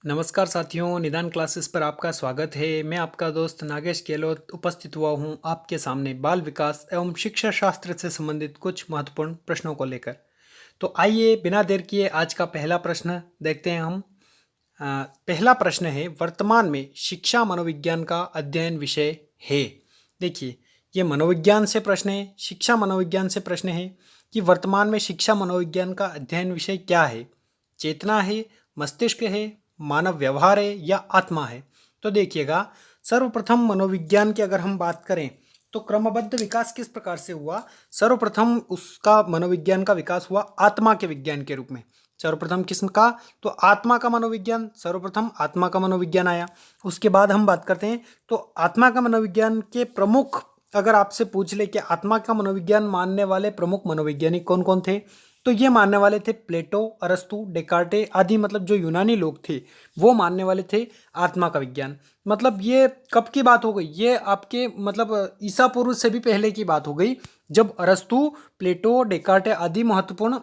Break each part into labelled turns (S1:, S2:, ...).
S1: नमस्कार साथियों, निदान क्लासेस पर आपका स्वागत है। मैं आपका दोस्त नागेश गहलोत उपस्थित हुआ हूँ आपके सामने बाल विकास एवं शिक्षा शास्त्र से संबंधित कुछ महत्वपूर्ण प्रश्नों को लेकर। तो आइए बिना देर किए आज का पहला प्रश्न देखते हैं हम। पहला प्रश्न है, वर्तमान में शिक्षा मनोविज्ञान का अध्ययन विषय है। देखिए, ये मनोविज्ञान से प्रश्न है, शिक्षा मनोविज्ञान से प्रश्न है कि वर्तमान में शिक्षा मनोविज्ञान का अध्ययन विषय क्या है। चेतना है, मस्तिष्क है, मानव व्यवहार है या आत्मा है। तो देखिएगा, सर्वप्रथम मनोविज्ञान की अगर हम बात करें तो क्रमबद्ध विकास किस प्रकार से हुआ। सर्वप्रथम उसका मनोविज्ञान का विकास हुआ आत्मा के विज्ञान के रूप में। सर्वप्रथम किस्म का, तो आत्मा का मनोविज्ञान, सर्वप्रथम आत्मा का मनोविज्ञान आया। उसके बाद हम बात करते हैं तो आत्मा का मनोविज्ञान के प्रमुख, अगर आपसे पूछ ले कि आत्मा का मनोविज्ञान मानने वाले प्रमुख मनोवैज्ञानिक कौन कौन थे, तो ये मानने वाले थे प्लेटो, अरस्तु, डेकार्टे आदि, मतलब जो यूनानी लोग थे वो मानने वाले थे आत्मा का विज्ञान। मतलब ये कब की बात हो गई, ये आपके मतलब ईसा पूर्व से भी पहले की बात हो गई, जब अरस्तु, प्लेटो, डेकार्टे आदि महत्वपूर्ण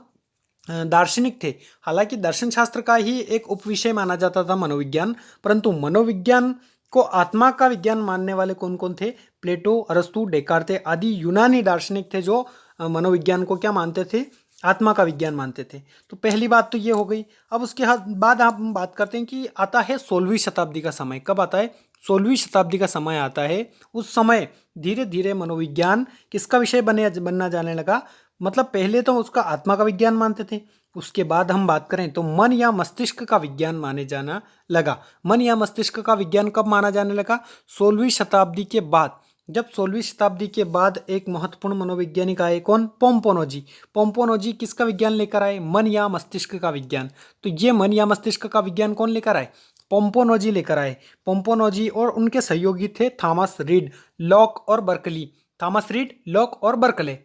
S1: दार्शनिक थे। हालांकि दर्शन शास्त्र का ही एक उपविषय माना जाता था मनोविज्ञान, परंतु मनोविज्ञान को आत्मा का विज्ञान मानने वाले कौन कौन थे? प्लेटो, अरस्तु, डेकार्ते आदि यूनानी दार्शनिक थे जो मनोविज्ञान को क्या मानते थे? आत्मा का विज्ञान मानते थे। तो पहली बात तो ये हो गई। अब उसके बाद हम बात करते हैं कि आता है 16वीं शताब्दी का समय। कब आता है? 16वीं शताब्दी का समय आता है। उस समय धीरे धीरे मनोविज्ञान किसका विषय बनना जाने लगा। मतलब पहले तो उसका आत्मा का विज्ञान मानते थे, उसके बाद हम बात करें तो मन या मस्तिष्क का विज्ञान माने जाना लगा। मन या मस्तिष्क का विज्ञान कब माना जाने लगा? 16वीं शताब्दी के बाद। जब 16वीं शताब्दी के बाद एक महत्वपूर्ण मनोवैज्ञानिक आए, कौन? पोम्पोनोजी। पोम्पोनोजी किसका विज्ञान लेकर आए? मन या मस्तिष्क का विज्ञान। तो ये मन या मस्तिष्क का विज्ञान कौन लेकर आए? पोम्पोनोजी लेकर आए। पोम्पोनोजी और उनके सहयोगी थे थॉमस रीड, लॉक और बर्कली। थॉमस रीड, लॉक और बर्कले,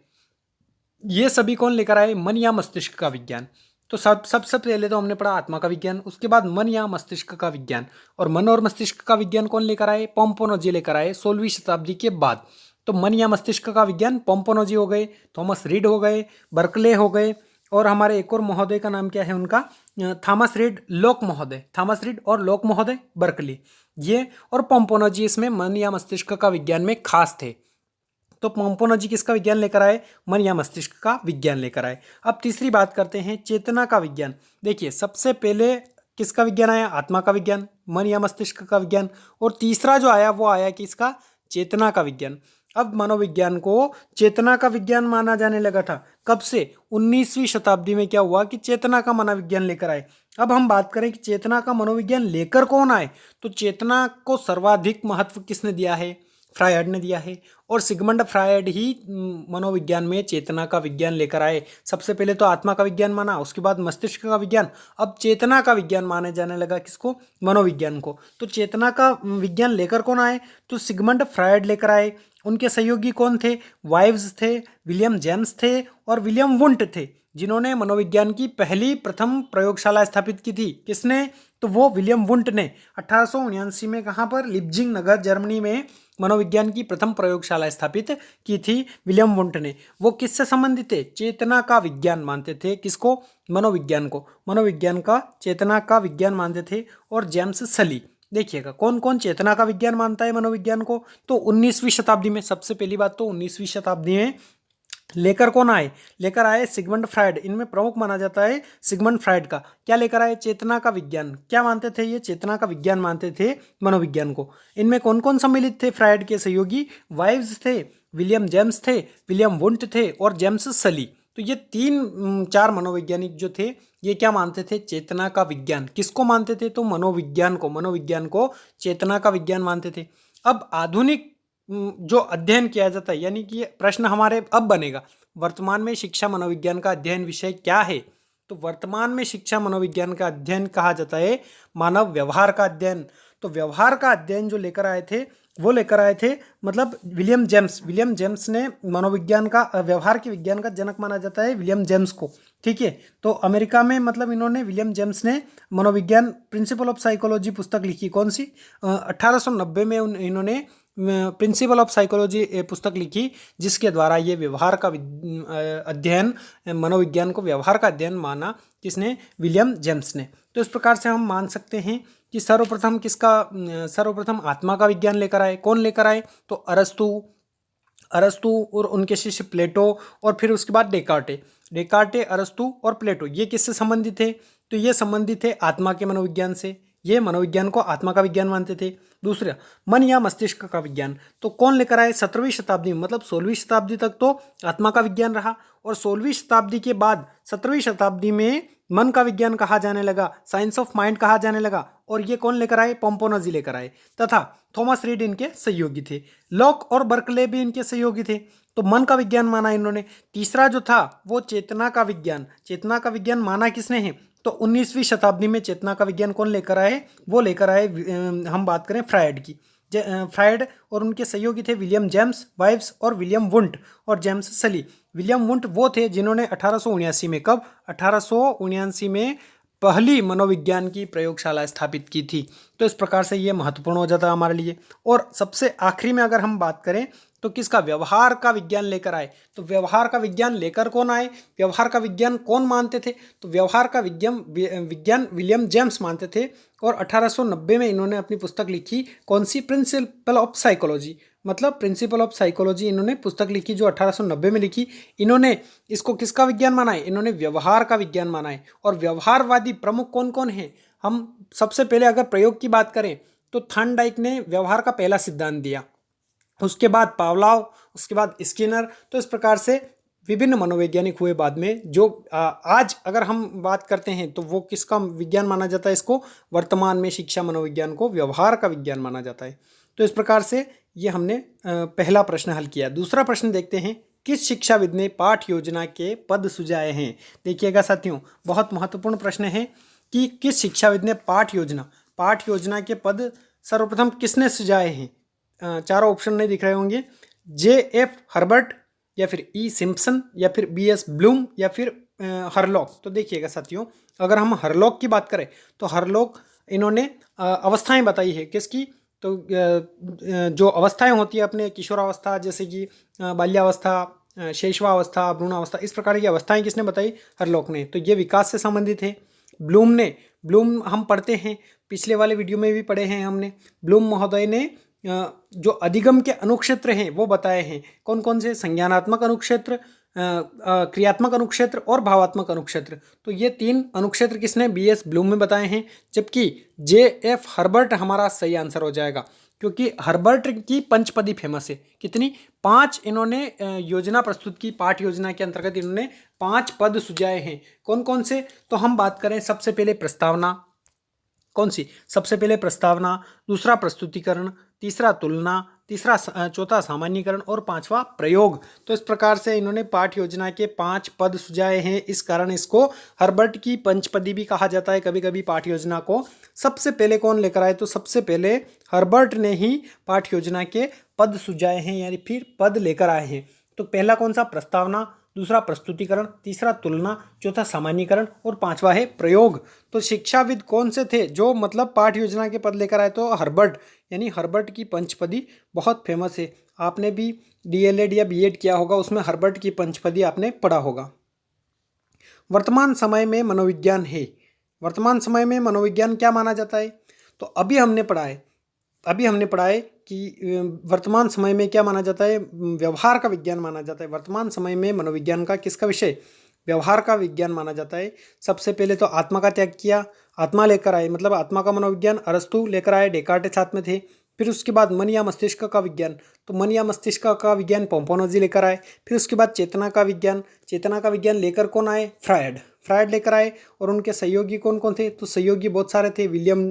S1: ये सभी कौन लेकर आए? मन या मस्तिष्क का विज्ञान। तो सबसे पहले तो हमने पढ़ा आत्मा का विज्ञान, उसके बाद मन या मस्तिष्क का विज्ञान। और मन और मस्तिष्क का विज्ञान कौन लेकर आए? पोम्पोनोजी लेकर आए 16वीं शताब्दी के बाद। तो मन या मस्तिष्क का विज्ञान पोम्पोनोजी हो गए, थॉमस रीड हो गए, बर्कले हो गए, और हमारे एक और महोदय का नाम क्या है उनका? थॉमस रीड, लॉक महोदय। थॉमस रीड और लॉक महोदय, बर्कली, ये और पोम्पोनोजी इसमें मन या मस्तिष्क का विज्ञान में खास थे। तो पोम्पोनोजी किसका विज्ञान लेकर आए? मन या मस्तिष्क का विज्ञान लेकर आए। अब तीसरी बात करते हैं, चेतना का विज्ञान। देखिए, सबसे पहले किसका विज्ञान आया? आत्मा का विज्ञान, मन या मस्तिष्क का विज्ञान, और तीसरा जो आया वो आया किसका? चेतना का विज्ञान। अब मनोविज्ञान को चेतना का विज्ञान माना जाने लगा था। कब से? 19वीं शताब्दी में क्या हुआ कि चेतना का मनोविज्ञान लेकर आए। अब हम बात करें कि चेतना का मनोविज्ञान लेकर कौन आए, तो चेतना को सर्वाधिक महत्व किसने दिया है? फ्रायड ने दिया है। और सिगमंड फ्रायड ही मनोविज्ञान में चेतना का विज्ञान लेकर आए। सबसे पहले तो आत्मा का विज्ञान माना, उसके बाद मस्तिष्क का विज्ञान, अब चेतना का विज्ञान माने जाने लगा। किसको? मनोविज्ञान को। तो चेतना का विज्ञान लेकर कौन आए? तो सिगमंड फ्रायड लेकर आए। उनके सहयोगी कौन थे? वाइव्स थे, विलियम जेम्स थे और विलियम वुंट थे, जिन्होंने मनोविज्ञान की पहली प्रथम प्रयोगशाला स्थापित की थी। किसने? तो वो विलियम वुंट ने 1879 में, कहाँ पर? लिप्जिंग नगर, जर्मनी में मनोविज्ञान की प्रथम प्रयोगशाला स्थापित की थी विलियम वुंट ने। वो किससे संबंधित थे? चेतना का विज्ञान मानते थे। किसको? मनोविज्ञान को। मनोविज्ञान का चेतना का विज्ञान मानते थे। और जेम्स सली, देखिएगा कौन कौन चेतना का विज्ञान मानता है मनोविज्ञान को, तो 19वीं शताब्दी में। सबसे पहली बात तो 19वीं शताब्दी में लेकर कौन आए? लेकर आए सिगमंड फ्रायड। इनमें प्रमुख माना जाता है सिगमंड फ्रायड का। क्या लेकर आए? चेतना का विज्ञान। क्या मानते थे ये? चेतना का विज्ञान मानते थे मनोविज्ञान को। इनमें कौन कौन सम्मिलित थे? फ्रायड के सहयोगी वाइव्स थे, विलियम जेम्स थे, विलियम वुंट थे और जेम्स सली। तो ये चार मनोवैज्ञानिक जो थे, ये क्या मानते थे? चेतना का विज्ञान। किसको मानते थे? तो मनोविज्ञान को। मनोविज्ञान को चेतना का विज्ञान मानते थे। अब आधुनिक जो अध्ययन किया जाता है, यानी कि ये प्रश्न हमारे अब बनेगा, वर्तमान में शिक्षा मनोविज्ञान का अध्ययन विषय क्या है? तो वर्तमान में शिक्षा मनोविज्ञान का अध्ययन कहा जाता है मानव व्यवहार का अध्ययन। तो व्यवहार का अध्ययन जो लेकर आए थे, वो लेकर आए थे मतलब विलियम जेम्स। विलियम जेम्स ने मनोविज्ञान का, व्यवहार के विज्ञान का जनक माना जाता है विलियम जेम्स को। ठीक है, तो अमेरिका में मतलब इन्होंने, विलियम जेम्स ने मनोविज्ञान प्रिंसिपल ऑफ साइकोलॉजी पुस्तक लिखी। कौन सी? 1890 में इन्होंने प्रिंसिपल ऑफ साइकोलॉजी पुस्तक लिखी, जिसके द्वारा ये व्यवहार का अध्ययन, मनोविज्ञान को व्यवहार का अध्ययन माना। किसने? विलियम जेम्स ने। तो इस प्रकार से हम मान सकते हैं कि सर्वप्रथम आत्मा का विज्ञान लेकर आए। कौन लेकर आए? तो अरस्तु और उनके शिष्य प्लेटो, और फिर उसके बाद डेकार्टे, अरस्तु और प्लेटो। ये किससे संबंधित थे? तो ये संबंधित थे आत्मा के मनोविज्ञान से। ये मनोविज्ञान को आत्मा का विज्ञान मानते थे। दूसरा, मन या मस्तिष्क का विज्ञान। तो कौन लेकर आए? 17वीं शताब्दी में, मतलब 16वीं शताब्दी तक तो आत्मा का विज्ञान रहा, और 16वीं शताब्दी के बाद 17वीं शताब्दी में मन का विज्ञान कहा जाने लगा, साइंस ऑफ माइंड कहा जाने लगा। और ये कौन लेकर आए? पोम्पोनजी लेकर आए, तथा थॉमस रीड इनके सहयोगी थे। लॉक और बर्कले भी इनके सहयोगी थे। तो मन का विज्ञान माना इन्होंने। तीसरा जो था वो चेतना का विज्ञान माना किसने है? तो 19वीं शताब्दी में चेतना का विज्ञान कौन लेकर आए? वो लेकर आए, हम बात करें फ्रायड की। फ्रायड और उनके सहयोगी थे विलियम जेम्स वाइव्स और विलियम वुंट और जेम्स सली। विलियम वुंट वो थे जिन्होंने 1879 में, कब? 1879 में पहली मनोविज्ञान की प्रयोगशाला स्थापित की थी। तो इस प्रकार से ये महत्वपूर्ण हो जाता है हमारे लिए। और सबसे आखिरी में अगर हम बात करें तो किसका? व्यवहार का विज्ञान लेकर आए। तो व्यवहार का विज्ञान लेकर कौन आए? व्यवहार का विज्ञान कौन मानते थे? तो व्यवहार का विज्ञान विलियम जेम्स मानते थे। और 1890 में इन्होंने अपनी पुस्तक लिखी, कौन सी? Principle of psychology. मतलब प्रिंसिपल ऑफ साइकोलॉजी इन्होंने पुस्तक लिखी, जो 1890 में लिखी। इन्होंने इसको किसका विज्ञान माना है? इन्होंने व्यवहार का विज्ञान माना है। और व्यवहारवादी प्रमुख कौन कौन है? हम सबसे पहले अगर प्रयोग की बात करें तो थॉर्नडाइक ने व्यवहार का पहला सिद्धांत दिया, उसके बाद पावलोव, उसके बाद स्किनर। तो इस प्रकार से विभिन्न मनोवैज्ञानिक हुए बाद में। जो आज अगर हम बात करते हैं तो वो किसका विज्ञान माना जाता है? इसको वर्तमान में शिक्षा मनोविज्ञान को व्यवहार का विज्ञान माना जाता है। तो इस प्रकार से ये हमने पहला प्रश्न हल किया। दूसरा प्रश्न देखते हैं, किस शिक्षाविद ने पाठ योजना के पद सुझाए हैं? देखिएगा साथियों, बहुत महत्वपूर्ण प्रश्न है कि किस शिक्षाविद ने पाठ योजना के पद सर्वप्रथम किसने सुझाए हैं? चारों ऑप्शन नहीं दिख रहे होंगे। J.F. हर्बर्ट, या फिर E. सिम्पसन, या फिर B.S. ब्लूम, या फिर हरलॉक। तो देखिएगा साथियों, अगर हम हरलॉक की बात करें तो हरलॉक इन्होंने अवस्थाएं बताई है। किसकी? तो जो अवस्थाएं होती है अपने किशोरावस्था, जैसे कि बाल्यावस्था, शैशवावस्था, भ्रूणावस्था, इस प्रकार की अवस्थाएं किसने बताई? हरलॉक ने। तो ये विकास से संबंधित है। ब्लूम हम पढ़ते हैं, पिछले वाले वीडियो में भी पढ़े हैं हमने। ब्लूम महोदय ने जो अधिगम के अनुक्षेत्र हैं वो बताए हैं। कौन कौन से? संज्ञानात्मक अनुक्षेत्र, क्रियात्मक अनुक्षेत्र और भावात्मक अनुक्षेत्र। तो ये 3 अनुक्षेत्र किसने? B.S. ब्लूम में बताए हैं। जबकि J.F. हर्बर्ट हमारा सही आंसर हो जाएगा, क्योंकि हर्बर्ट की पंचपदी फेमस है। कितनी? 5 इन्होंने योजना प्रस्तुत की। पाठ योजना के अंतर्गत इन्होंने 5 पद सुझाए हैं। कौन कौन से? तो हम बात करें सबसे पहले प्रस्तावना। कौन सी? सबसे पहले प्रस्तावना, दूसरा प्रस्तुतिकरण, तीसरा तुलना, चौथा सामान्यीकरण और 5वां प्रयोग। तो इस प्रकार से इन्होंने पाठ योजना के 5 पद सुझाए हैं। इस कारण इसको हर्बर्ट की पंचपदी भी कहा जाता है कभी कभी पाठ योजना को। सबसे पहले कौन लेकर आए? तो सबसे पहले हर्बर्ट ने ही पाठ योजना के पद सुझाए हैं, यानी फिर पद लेकर आए हैं। तो पहला कौन सा? प्रस्तावना, दूसरा प्रस्तुतिकरण, तीसरा तुलना, चौथा सामान्यीकरण और 5वां है प्रयोग। तो शिक्षाविद कौन से थे जो मतलब पाठ योजना के पद लेकर आए? तो हर्बर्ट, यानी हर्बर्ट की पंचपदी बहुत फेमस है। आपने भी DLED या B.Ed किया होगा, उसमें हर्बर्ट की पंचपदी आपने पढ़ा होगा। वर्तमान समय में मनोविज्ञान है। वर्तमान समय में मनोविज्ञान क्या माना जाता है? तो अभी हमने पढ़ा है कि वर्तमान समय में क्या माना जाता है? व्यवहार का विज्ञान माना जाता है। वर्तमान समय में मनोविज्ञान का किसका विषय? व्यवहार का विज्ञान माना जाता है। सबसे पहले तो आत्मा का त्याग किया, आत्मा लेकर आए, मतलब आत्मा का मनोविज्ञान अरस्तु लेकर आए, डेकार्टे साथ में थे। फिर उसके बाद मन या मस्तिष्क का विज्ञान, तो मन या मस्तिष्क का विज्ञान पोम्पोनजी लेकर आए। फिर उसके बाद चेतना का विज्ञान लेकर कौन आए? फ्रायड लेकर आए। और उनके सहयोगी कौन कौन थे? तो सहयोगी बहुत सारे थे, विलियम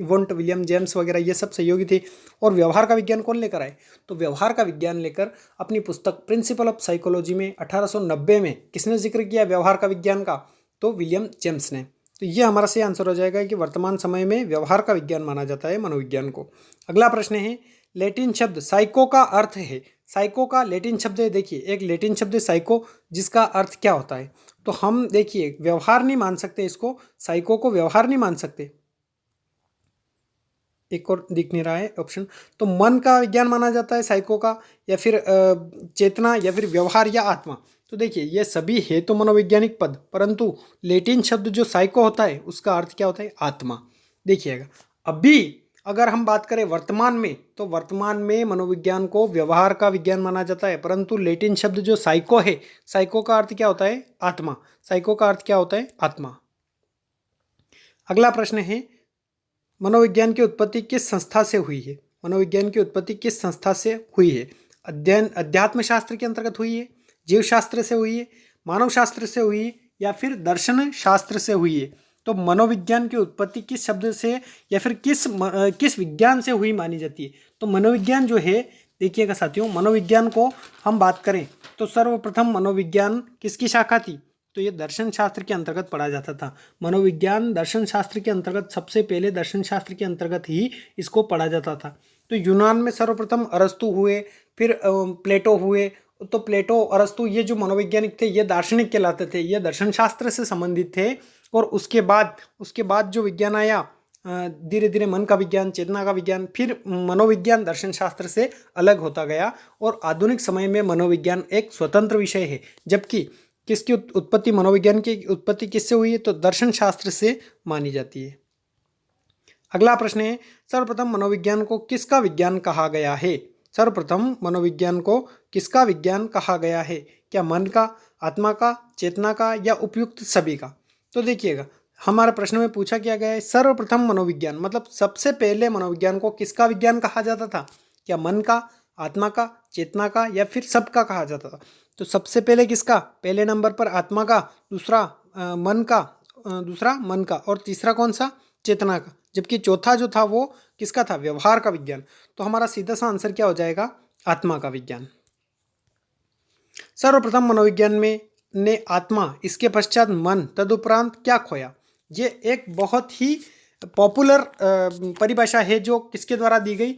S1: वुंट, विलियम जेम्स वगैरह, ये सब सहयोगी थे। और व्यवहार का विज्ञान कौन लेकर आए? तो व्यवहार का विज्ञान लेकर अपनी पुस्तक प्रिंसिपल ऑफ साइकोलॉजी में 1890 में किसने जिक्र किया व्यवहार का विज्ञान का? तो विलियम जेम्स ने। तो ये हमारा सही आंसर हो जाएगा कि वर्तमान समय में व्यवहार का विज्ञान माना जाता है मनोविज्ञान को। अगला प्रश्न है, लैटिन शब्द साइको का अर्थ है। साइको का लैटिन शब्द है, देखिए एक लैटिन शब्द है साइको, जिसका अर्थ क्या होता है? तो हम देखिए व्यवहार नहीं मान सकते इसको, साइको को व्यवहार नहीं मान सकते। एक और दिख नहीं रहा है ऑप्शन। तो मन का विज्ञान माना जाता है साइको का, या फिर चेतना, या फिर व्यवहार, या आत्मा। तो देखिए ये सभी है तो मनोवैज्ञानिक पद, परंतु लैटिन शब्द जो साइको होता है उसका अर्थ क्या होता है? आत्मा। देखिएगा अभी अगर हम बात करें वर्तमान में, तो वर्तमान में मनोविज्ञान को व्यवहार का विज्ञान माना जाता है, परंतु लैटिन शब्द जो साइको है, साइको का अर्थ क्या होता है? आत्मा। साइको का अर्थ क्या होता है? आत्मा। अगला प्रश्न है, मनोविज्ञान की उत्पत्ति किस संस्था से हुई है? मनोविज्ञान की उत्पत्ति किस संस्था से हुई है? अध्यात्म शास्त्र के अंतर्गत हुई है, जीव शास्त्र से हुई है, मानव शास्त्र से हुई है, या फिर दर्शन शास्त्र से हुई है? तो मनोविज्ञान की उत्पत्ति किस शब्द से या फिर किस विज्ञान से हुई मानी जाती है? तो मनोविज्ञान जो है, देखिएगा साथियों, मनोविज्ञान को हम बात करें तो सर्वप्रथम मनोविज्ञान किसकी शाखा थी? तो ये दर्शन शास्त्र के अंतर्गत पढ़ा जाता था। मनोविज्ञान दर्शन शास्त्र के अंतर्गत, सबसे पहले दर्शन शास्त्र के अंतर्गत ही इसको पढ़ा जाता था। तो यूनान में सर्वप्रथम अरस्तु हुए, फिर प्लेटो हुए। तो प्लेटो, अरस्तु, ये जो मनोवैज्ञानिक थे ये दार्शनिक कहलाते थे, ये दर्शन शास्त्र से संबंधित थे। और उसके बाद जो विज्ञान आया, धीरे धीरे मन का विज्ञान, चेतना का विज्ञान, फिर मनोविज्ञान दर्शन शास्त्र से अलग होता गया। और आधुनिक समय में मनोविज्ञान एक स्वतंत्र विषय है। जबकि किसकी उत्पत्ति, मनोविज्ञान की उत्पत्ति किससे हुई है? तो दर्शन शास्त्र से मानी जाती है। अगला प्रश्न है, सर्वप्रथम मनोविज्ञान को किसका विज्ञान कहा गया है? सर्वप्रथम मनोविज्ञान को किसका विज्ञान कहा गया है? क्या मन का, आत्मा का, चेतना का, या उपयुक्त सभी का? तो देखिएगा हमारे प्रश्न में पूछा क्या गया है, सर्वप्रथम मनोविज्ञान मतलब सबसे पहले मनोविज्ञान को किसका विज्ञान कहा जाता था? क्या मन का, आत्मा का, चेतना का, या फिर सबका कहा जाता था? तो सबसे पहले किसका? पहले नंबर पर आत्मा का, दूसरा मन का, दूसरा मन का, और तीसरा कौन सा? चेतना का। जबकि चौथा जो था वो किसका था? व्यवहार का विज्ञान। तो हमारा सीधा सा आंसर क्या हो जाएगा? आत्मा का विज्ञान। सर्वप्रथम मनोविज्ञान में ने आत्मा, इसके पश्चात मन, तदुपरांत क्या खोया? ये एक बहुत ही पॉपुलर परिभाषा है जो किसके द्वारा दी गई?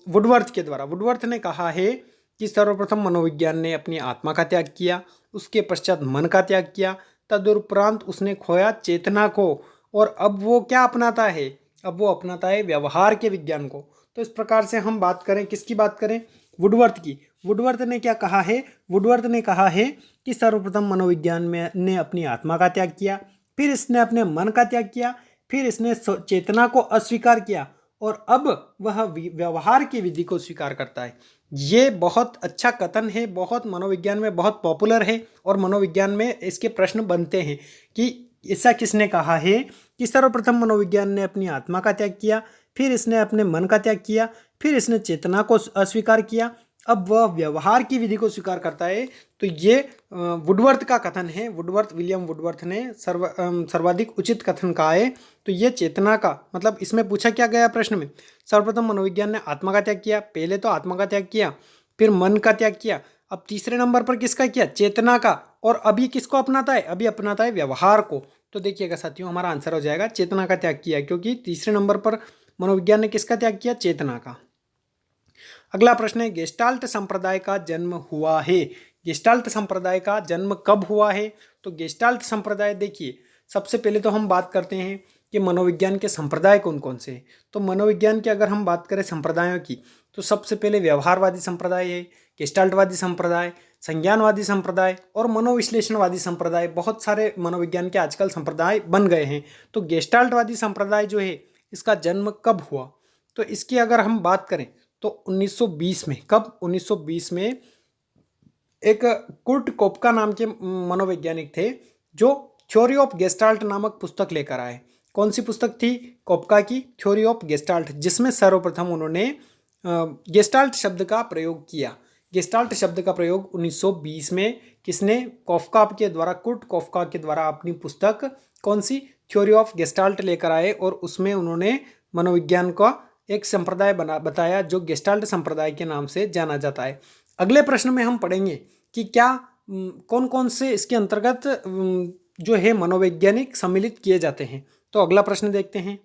S1: वुडवर्थ के द्वारा। वुडवर्थ ने कहा है कि सर्वप्रथम मनोविज्ञान ने अपनी आत्मा का त्याग किया, उसके पश्चात मन का त्याग किया, तदुपरांत उसने खोया चेतना को, और अब वो क्या अपनाता है? अब वो अपनाता है व्यवहार के विज्ञान को। तो इस प्रकार से हम बात करें, किसकी बात करें? वुडवर्थ की। वुडवर्थ ने क्या कहा है? वुडवर्थ ने कहा है कि सर्वप्रथम मनोविज्ञान में ने अपनी आत्मा का त्याग किया, फिर इसने अपने मन का त्याग किया, फिर इसने चेतना को अस्वीकार किया, और अब वह व्यवहार की विधि को स्वीकार करता है। ये बहुत अच्छा कथन है, बहुत मनोविज्ञान में बहुत पॉपुलर है, और मनोविज्ञान में इसके प्रश्न बनते हैं कि ऐसा किसने कहा है कि सर्वप्रथम मनोविज्ञान ने अपनी आत्मा का त्याग किया, फिर इसने अपने मन का त्याग किया, फिर इसने चेतना को अस्वीकार किया, अब वह व्यवहार की विधि को स्वीकार करता है। तो ये वुडवर्थ का कथन है। वुडवर्थ, विलियम वुडवर्थ ने सर्वाधिक उचित कथन कहा है। तो ये चेतना का मतलब, इसमें पूछा क्या गया प्रश्न में? सर्वप्रथम मनोविज्ञान ने आत्मा का त्याग किया, पहले तो आत्मा का त्याग किया, फिर मन का त्याग किया, अब तीसरे नंबर पर किसका किया? चेतना का। और अभी किसको अपनाता है? अभी अपनाता है व्यवहार को। तो देखिएगा साथियों, हमारा आंसर हो जाएगा चेतना का त्याग किया, क्योंकि तीसरे नंबर पर मनोविज्ञान ने किसका त्याग किया? चेतना का। अगला प्रश्न है, गेस्टाल्ट संप्रदाय का जन्म हुआ है। गेस्टाल्ट संप्रदाय का जन्म कब हुआ है? तो गेस्टाल्ट संप्रदाय, देखिए सबसे पहले तो हम बात करते हैं कि मनोविज्ञान के संप्रदाय कौन कौन से हैं। तो मनोविज्ञान की अगर हम बात करें संप्रदायों की, तो सबसे पहले व्यवहारवादी संप्रदाय है, गेस्टाल्टवादी संप्रदाय, संज्ञानवादी संप्रदाय, और मनोविश्लेषणवादी संप्रदाय। बहुत सारे मनोविज्ञान के आजकल संप्रदाय बन गए हैं। तो गेस्टाल्टवादी संप्रदाय जो है, इसका जन्म कब हुआ? तो इसकी अगर हम बात करें तो 1920 में। कब? 1920 में एक कुर्ट कोपका नाम के मनोवैज्ञानिक थे, जो थ्योरी ऑफ गेस्टाल्ट नामक पुस्तक लेकर आए। कौन सी पुस्तक थी? कोपका की थ्योरी ऑफ गेस्टाल्ट, जिसमें सर्वप्रथम उन्होंने गेस्टाल्ट शब्द का प्रयोग किया। गेस्टाल्ट शब्द का प्रयोग 1920 में किसने? कोफका के द्वारा, कुर्ट कोफका के द्वारा अपनी पुस्तक कौन सी? थ्योरी ऑफ गेस्टाल्ट लेकर आए, और उसमें उन्होंने मनोविज्ञान का एक संप्रदाय बताया जो गेस्टाल्ट संप्रदाय के नाम से जाना जाता है। अगले प्रश्न में हम पढ़ेंगे कि क्या कौन कौन से इसके अंतर्गत जो है मनोवैज्ञानिक सम्मिलित किए जाते हैं। तो अगला प्रश्न देखते हैं,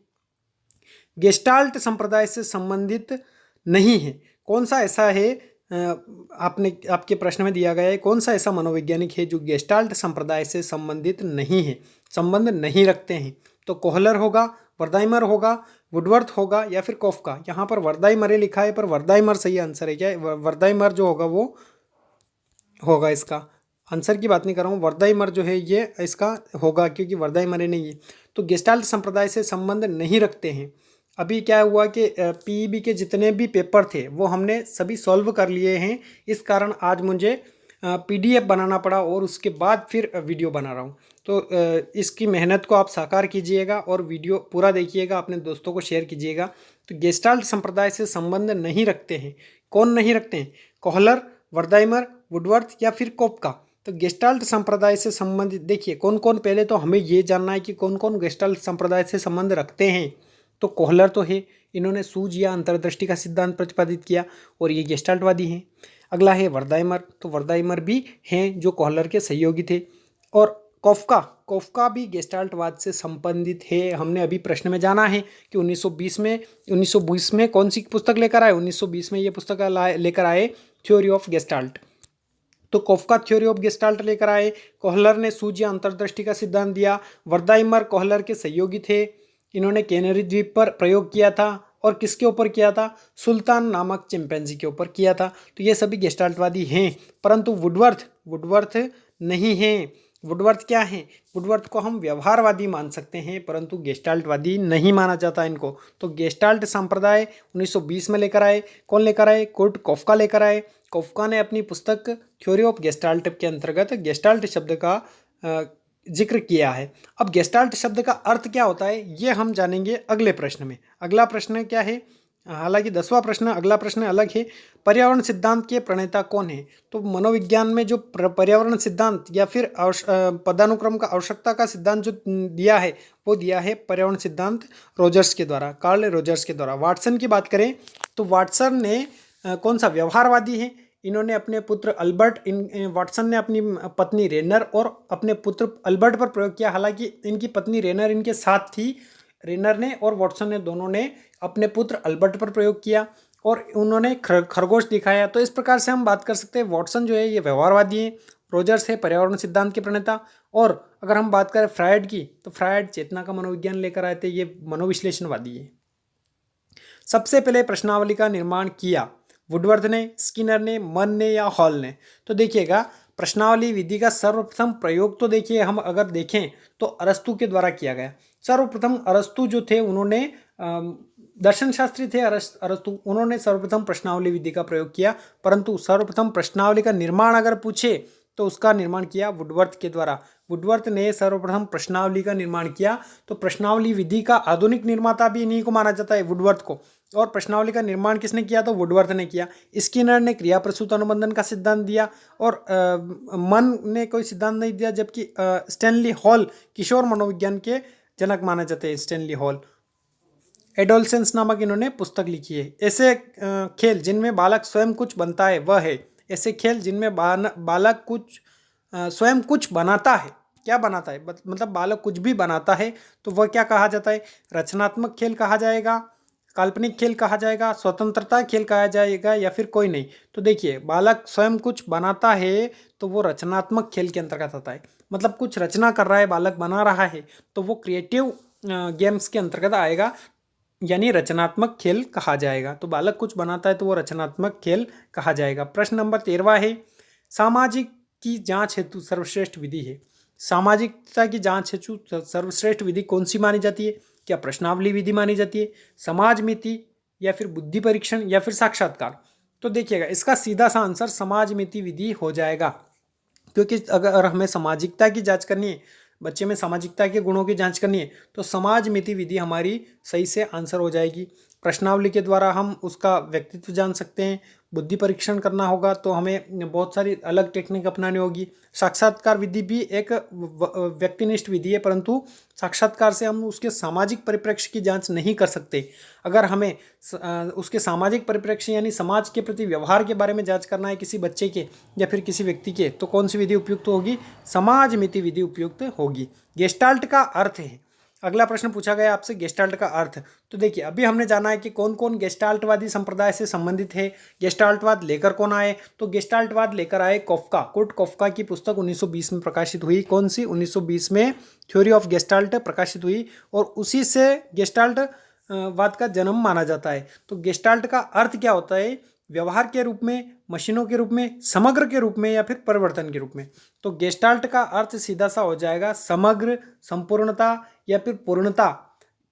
S1: गेस्टाल्ट संप्रदाय से संबंधित नहीं है, कौन सा ऐसा है? आपके प्रश्न में दिया गया है, कौन सा ऐसा मनोवैज्ञानिक है जो गेस्टाल्ट संप्रदाय से संबंधित नहीं है, संबंध नहीं रखते हैं? तो कोहलर होगा, वर्दाइमर होगा, वुडवर्थ होगा या फिर कॉफका। यहाँ पर वर्दाइमर लिखा है पर वर्दाइमर सही आंसर है क्या? वर्दाइमर जो होगा वो होगा इसका। आंसर की बात नहीं कर रहा हूँ, वर्दाइमर जो है ये इसका होगा, क्योंकि वर्दाइमर नहीं है। तो गेस्टाल्ट संप्रदाय से संबंध नहीं रखते हैं। अभी क्या हुआ कि पीईबी के जितने भी पेपर थे वो हमने सभी सॉल्व कर लिए हैं। इस कारण आज मुझे पीडीएफ बनाना पड़ा और उसके बाद फिर वीडियो बना रहा हूँ। तो इसकी मेहनत को आप साकार कीजिएगा और वीडियो पूरा देखिएगा, अपने दोस्तों को शेयर कीजिएगा। तो गेस्टाल्ट संप्रदाय से संबंध नहीं रखते हैं, कौन नहीं रखते हैं? कोहलर, वर्दाइमर, वुडवर्थ या फिर कोपका। तो गेस्टाल्ट संप्रदाय से संबंधित देखिए कौन कौन, पहले तो हमें ये जानना है कि कौन कौन गेस्टाल्ट संप्रदाय से संबंध रखते हैं। तो कोहलर तो है, इन्होंने सूझ या अंतर्दृष्टि का सिद्धांत प्रतिपादित किया और ये गेस्टाल्टवादी हैं। अगला है वर्दाइमर, तो वर्दाइमर भी हैं जो कोहलर के सहयोगी थे। और कोफका भी गेस्टाल्टवाद से संबंधित है। हमने अभी प्रश्न में जाना है कि 1920 में कौन सी पुस्तक लेकर आए? 1920 में ये पुस्तक लेकर आए थ्योरी ऑफ गेस्टाल्ट। तो कोफका थ्योरी ऑफ गेस्टाल्ट लेकर आए। कोहलर ने सूझ या अंतर्दृष्टि का सिद्धांत दिया। वर्दाइमर कोहलर के सहयोगी थे। इन्होंने कैनरी द्वीप पर प्रयोग किया था और किसके ऊपर किया था? सुल्तान नामक चिंपैंजी के ऊपर किया था। तो ये सभी गेस्टाल्टवादी हैं, परंतु वुडवर्थ नहीं हैं। वुडवर्थ क्या है? वुडवर्थ को हम व्यवहारवादी मान सकते हैं, परंतु गेस्टाल्टवादी नहीं माना जाता इनको। तो गेस्टाल्ट संप्रदाय 1920 में लेकर आए। कौन लेकर आए? कुर्ट कोफका लेकर आए। कोफका ने अपनी पुस्तक थ्योरी ऑफ गेस्टाल्ट के अंतर्गत गेस्टाल्ट शब्द का जिक्र किया है। अब गेस्टाल्ट शब्द का अर्थ क्या होता है ये हम जानेंगे अगले प्रश्न में। अगला प्रश्न क्या है? हालांकि 10वां प्रश्न, अगला प्रश्न अलग है। पर्यावरण सिद्धांत के प्रणेता कौन है? तो मनोविज्ञान में जो पर्यावरण सिद्धांत या फिर पदानुक्रम का आवश्यकता का सिद्धांत जो दिया है वो दिया है पर्यावरण सिद्धांत रोजर्स के द्वारा, कार्ल रोजर्स के द्वारा। वाटसन की बात करें तो वाटसन ने कौन सा व्यवहारवादी है? इन्होंने अपने पुत्र वाटसन ने अपनी पत्नी रेनर और अपने पुत्र अल्बर्ट पर प्रयोग किया। हालांकि इनकी पत्नी रेनर इनके साथ थी। रेनर ने और वाटसन ने दोनों ने अपने पुत्र अल्बर्ट पर प्रयोग किया और उन्होंने खरगोश दिखाया। तो इस प्रकार से हम बात कर सकते हैं वाटसन जो है ये व्यवहारवादी है, रोजर्स है पर्यावरण सिद्धांत के प्रणेता। और अगर हम बात करें फ्रायड की, तो फ्रायड चेतना का मनोविज्ञान लेकर आए थे, ये मनोविश्लेषणवादी है। सबसे पहले प्रश्नावली का निर्माण किया वुडवर्थ ने, स्किनर ने, मन ने या हॉल ने? तो देखिएगा प्रश्नावली विधि का सर्वप्रथम प्रयोग तो देखिए हम अगर देखें तो अरस्तु के द्वारा किया गया। सर्वप्रथम अरस्तु जो थे उन्होंने दर्शन शास्त्री थे अरस्तु, उन्होंने सर्वप्रथम प्रश्नावली विधि का प्रयोग किया। परंतु सर्वप्रथम प्रश्नावली का निर्माण अगर पूछे तो उसका निर्माण किया वुडवर्थ के द्वारा। वुडवर्थ ने सर्वप्रथम प्रश्नावली का निर्माण किया। तो प्रश्नावली विधि का आधुनिक निर्माता भी इन्हीं को माना जाता है, वुडवर्थ को। और प्रश्नावली का निर्माण किसने किया? तो वुडवर्थ ने किया। स्किनर ने क्रिया प्रसूत अनुबंधन का सिद्धांत दिया और मन ने कोई सिद्धांत नहीं दिया, जबकि स्टैनली हॉल किशोर मनोविज्ञान के जनक माने जाते हैं। स्टैनली हॉल एडोलसेंस नामक इन्होंने पुस्तक लिखी है। ऐसे खेल जिनमें बालक स्वयं कुछ बनता है वह है। ऐसे खेल जिनमें बालक कुछ स्वयं कुछ बनाता है। क्या बनाता है? मतलब बालक कुछ भी बनाता है तो वह क्या कहा जाता है? रचनात्मक खेल कहा जाएगा, काल्पनिक खेल कहा जाएगा, स्वतंत्रता खेल कहा जाएगा या फिर कोई नहीं। तो देखिए बालक स्वयं कुछ बनाता है तो वो रचनात्मक खेल के अंतर्गत आता है। मतलब कुछ रचना कर रहा है, बालक बना रहा है, तो वो क्रिएटिव गेम्स के अंतर्गत आएगा, यानी रचनात्मक खेल कहा जाएगा। तो बालक कुछ बनाता है तो वो रचनात्मक खेल कहा जाएगा। प्रश्न नंबर 13 है, सामाजिक की जांच हेतु सर्वश्रेष्ठ विधि है। सामाजिकता की जांच हेतु सर्वश्रेष्ठ विधि कौन सी मानी जाती है? क्या प्रश्नावली विधि मानी जाती है, समाज मिति या फिर बुद्धि परीक्षण या फिर साक्षात्कार? तो देखिएगा इसका सीधा सा आंसर समाज मिति विधि हो जाएगा, क्योंकि अगर हमें सामाजिकता की जांच करनी है, बच्चे में सामाजिकता के गुणों की जांच करनी है, तो समाज मिति विधि हमारी सही से आंसर हो जाएगी। प्रश्नावली के द्वारा हम उसका व्यक्तित्व जान सकते हैं। बुद्धि परीक्षण करना होगा तो हमें बहुत सारी अलग टेक्निक अपनानी होगी। साक्षात्कार विधि भी एक व्यक्तिनिष्ठ विधि है, परंतु साक्षात्कार से हम उसके सामाजिक परिप्रेक्ष्य की जांच नहीं कर सकते। अगर हमें उसके सामाजिक परिप्रेक्ष्य यानी समाज के प्रति व्यवहार के बारे में जांच करना है किसी बच्चे के या फिर किसी व्यक्ति के, तो कौन सी विधि उपयुक्त होगी? समाज मिति विधि उपयुक्त होगी। गेस्टाल्ट का अर्थ है, अगला प्रश्न पूछा गया आपसे गेस्टाल्ट का अर्थ। तो देखिए अभी हमने जाना है कि कौन कौन गेस्टाल्टवादी संप्रदाय से संबंधित है। गेस्टाल्टवाद लेकर कौन आए, तो गेस्टाल्टवाद लेकर आए कोफका। कुर्ट कोफका की पुस्तक 1920 में प्रकाशित हुई। कौन सी? 1920 में थ्योरी ऑफ गेस्टाल्ट प्रकाशित हुई और उसी से गेस्टाल्ट वाद का जन्म माना जाता है। तो गेस्टाल्ट का अर्थ क्या होता है? व्यवहार के रूप में, मशीनों के रूप में, समग्र के रूप में या फिर परिवर्तन के रूप में। तो गेस्टाल्ट का अर्थ सीधा सा हो जाएगा समग्र, संपूर्णता या फिर पूर्णता।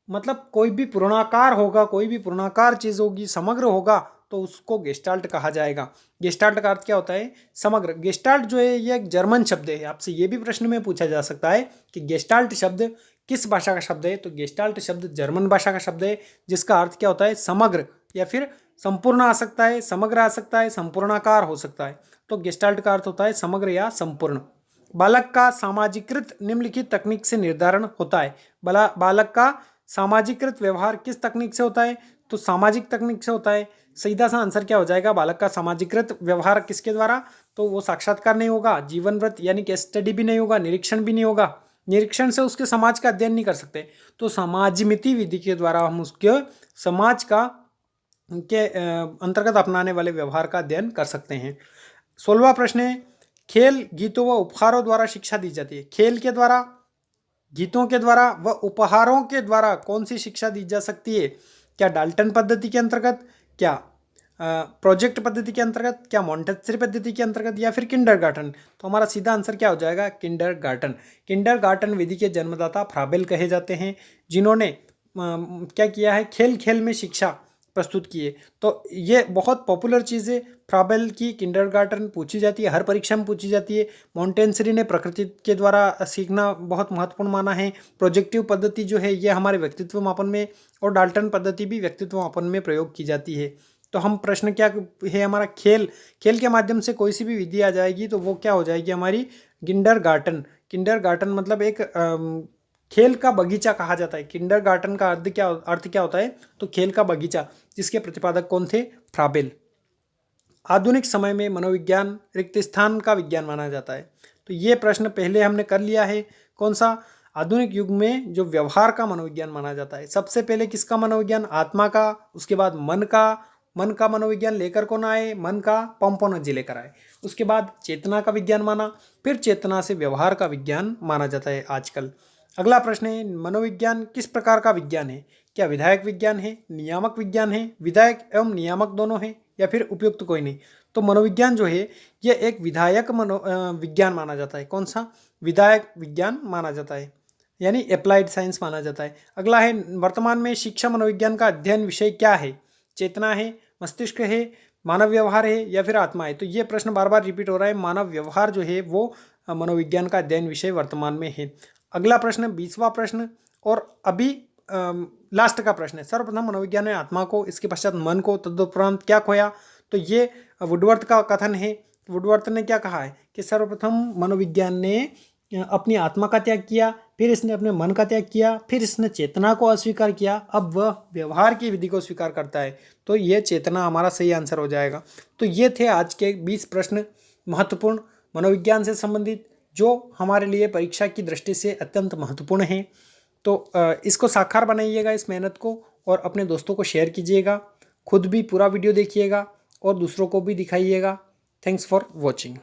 S1: मतलब कोई भी पूर्णाकार होगा, कोई भी पूर्णाकार चीज होगी, समग्र होगा तो उसको गेस्टाल्ट कहा जाएगा। गेस्टाल्ट का अर्थ क्या होता है? समग्र। गेस्टाल्ट जो है ये एक जर्मन शब्द है। आपसे ये भी प्रश्न में पूछा जा सकता है कि गेस्टाल्ट शब्द किस भाषा का शब्द है, तो गेस्टाल्ट शब्द जर्मन भाषा का शब्द है जिसका अर्थ क्या होता है? समग्र या फिर संपूर्ण आ सकता है, समग्र आ सकता है, संपूर्णाकार हो सकता है। तो गेस्टाल्ट का अर्थ होता है समग्र या संपूर्ण। बालक का सामाजिकृत निम्नलिखित तकनीक से निर्धारण होता है। बालक का सामाजिकृत व्यवहार किस तकनीक से होता है? तो सामाजिक तकनीक से होता है। सीधा सा आंसर क्या हो जाएगा? बालक का सामाजिकृत व्यवहार किसके द्वारा? तो वो साक्षात्कार नहीं होगा, जीवन व्रत यानी केस स्टडी भी नहीं होगा, निरीक्षण भी नहीं होगा। निरीक्षण से उसके समाज का अध्ययन नहीं कर सकते, तो समाजमिति विधि के द्वारा हम उसके समाज का के अंतर्गत अपनाने वाले व्यवहार का अध्ययन कर सकते हैं। 16वां प्रश्न है, खेल, गीतों व उपहारों द्वारा शिक्षा दी जाती है। खेल के द्वारा, गीतों के द्वारा व उपहारों के द्वारा कौन सी शिक्षा दी जा सकती है? क्या डाल्टन पद्धति के अंतर्गत, क्या प्रोजेक्ट पद्धति के अंतर्गत, क्या मॉन्टेसरी पद्धति के अंतर्गत या फिर किंडरगार्टन? तो हमारा सीधा आंसर क्या हो जाएगा? किंडरगार्टन। किंडरगार्टन विधि के जन्मदाता फ्राबेल कहे जाते हैं, जिन्होंने क्या किया है? खेल खेल में शिक्षा प्रस्तुत की है। तो ये बहुत पॉपुलर चीज़ है। फ्राबेल की किंडरगार्टन पूछी जाती है, हर परीक्षा में पूछी जाती है। मॉन्टेसरी ने प्रकृति के द्वारा सीखना बहुत महत्वपूर्ण माना है। प्रोजेक्टिव पद्धति जो है ये हमारे व्यक्तित्व मापन में, और डाल्टन पद्धति भी व्यक्तित्व मापन में प्रयोग की जाती है। तो हम प्रश्न क्या है हमारा? खेल, खेल के माध्यम से कोई सी भी विधि आ जाएगी तो वो क्या हो जाएगी हमारी? किंडरगार्टन। किंडरगार्टन मतलब एक खेल का बगीचा कहा जाता है। किंडरगार्टन का अर्थ क्या होता है? तो खेल का बगीचा, जिसके प्रतिपादक कौन थे? फ्राबेल। आधुनिक समय में मनोविज्ञान रिक्त स्थान का विज्ञान माना जाता है। तो ये प्रश्न पहले हमने कर लिया है। कौन सा? आधुनिक युग में जो व्यवहार का मनोविज्ञान माना जाता है। सबसे पहले किसका मनोविज्ञान? आत्मा का। उसके बाद मन का मनोविज्ञान लेकर कौन आए? मन का पोम्पोनजी लेकर आए। उसके बाद चेतना का विज्ञान माना, फिर चेतना से व्यवहार का विज्ञान माना जाता है आजकल। अगला प्रश्न है, मनोविज्ञान किस प्रकार का विज्ञान है? क्या विधायक विज्ञान है, नियामक विज्ञान है, विधायक एवं नियामक दोनों है, या फिर उपयुक्त कोई नहीं? तो मनोविज्ञान जो है ये एक विधायक विज्ञान माना जाता है। कौन सा? विधायक विज्ञान माना जाता है, यानी अप्लाइड साइंस माना जाता है। अगला है, वर्तमान में शिक्षा मनोविज्ञान का अध्ययन विषय क्या है? चेतना है, मस्तिष्क है, मानव व्यवहार है, या फिर आत्मा है? तो ये प्रश्न बार बार रिपीट हो रहा है। मानव व्यवहार जो है वो मनोविज्ञान का अध्ययन विषय वर्तमान में है। अगला प्रश्न 20वां प्रश्न, और अभी लास्ट का प्रश्न है। सर्वप्रथम मनोविज्ञान ने आत्मा को, इसके पश्चात मन को, तदुपरांत क्या खोया? तो ये वुडवर्थ का कथन है। वुडवर्थ ने क्या कहा है कि सर्वप्रथम मनोविज्ञान ने अपनी आत्मा का त्याग किया, फिर इसने अपने मन का त्याग किया, फिर इसने चेतना को अस्वीकार किया, अब वह व्यवहार की विधि को स्वीकार करता है। तो ये चेतना हमारा सही आंसर हो जाएगा। तो ये थे आज के 20 प्रश्न महत्वपूर्ण मनोविज्ञान से संबंधित, जो हमारे लिए परीक्षा की दृष्टि से अत्यंत महत्वपूर्ण है। तो इसको साकार बनाइएगा इस मेहनत को, और अपने दोस्तों को शेयर कीजिएगा। खुद भी पूरा वीडियो देखिएगा और दूसरों को भी दिखाइएगा। Thanks for watching.